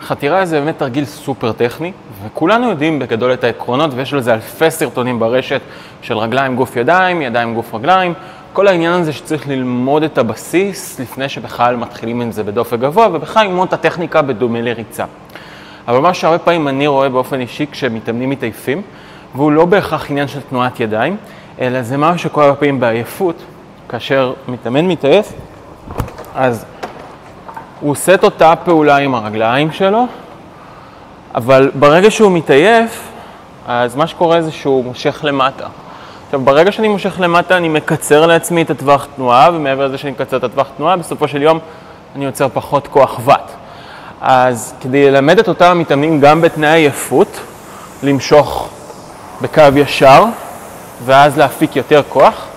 חתירה זה באמת תרגיל סופר טכני, וכולנו יודעים בגדול את העקרונות, ויש לזה אלפי סרטונים ברשת של רגליים, גוף, ידיים, ידיים, גוף, רגליים. כל העניין הזה שצריך ללמוד את הבסיס לפני שבכלל מתחילים עם זה בדופק גבוה, ובכלל ללמוד את הטכניקה בדומה לריצה. אבל מה שהרבה פעמים אני רואה באופן אישי כשמתאמנים מתעייפים, והוא לא בהכרח עניין של תנועת ידיים, אלא זה משהו שקורה הרבה פעמים בעייפות. כאשר מתאמן מתעייף, אז הוא עושה את אותה פעולה עם הרגליים שלו, אבל ברגע שהוא מתעייף, אז מה שקורה זה שהוא מושך למטה. עכשיו, ברגע שאני מושך למטה, אני מקצר לעצמי את הטווח תנועה, ומעבר לזה שאני מקצר את הטווח תנועה, בסופו של יום אני יוצר פחות כוח וט. אז כדי ללמד את אותם המתאמנים גם בתנאי עייפות, למשוך בקו ישר, ואז להפיק יותר כוח,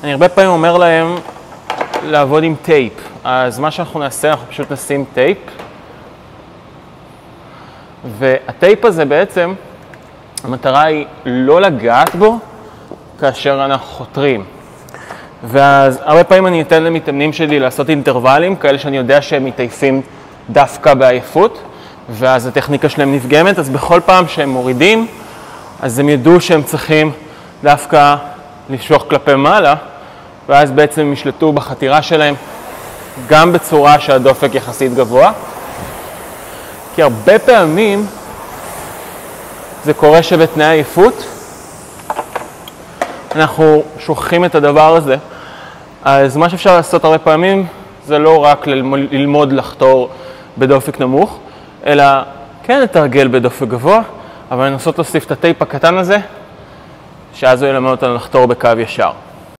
אני הרבה פעמים אומר להם לעבוד עם טייפ. אז מה שאנחנו נעשה, אנחנו פשוט נשים טייפ, והטייפ הזה בעצם, המטרה היא לא לגעת בו כאשר אנחנו חותרים. ואז הרבה פעמים אני אתן למתאמנים שלי לעשות אינטרוולים, כאלה שאני יודע שהם מתעייפים דווקא בעייפות, ואז הטכניקה שלהם נפגמת, אז בכל פעם שהם מורידים, אז הם ידעו שהם צריכים דווקא לשלוח כלפי מעלה, ואז בעצם הם ישלטו בחתירה שלהם גם בצורה שהדופק יחסית גבוה. כי הרבה פעמים זה קורה שבתנאי עייפות אנחנו שוכחים את הדבר הזה. אז מה שאפשר לעשות הרבה פעמים זה לא רק ללמוד לחתור בדופק נמוך, אלא כן לתרגל בדופק גבוה, אבל לנסות להוסיף את הטייפ הקטן הזה, שאז הוא ילמד אותנו לחתור בקו ישר.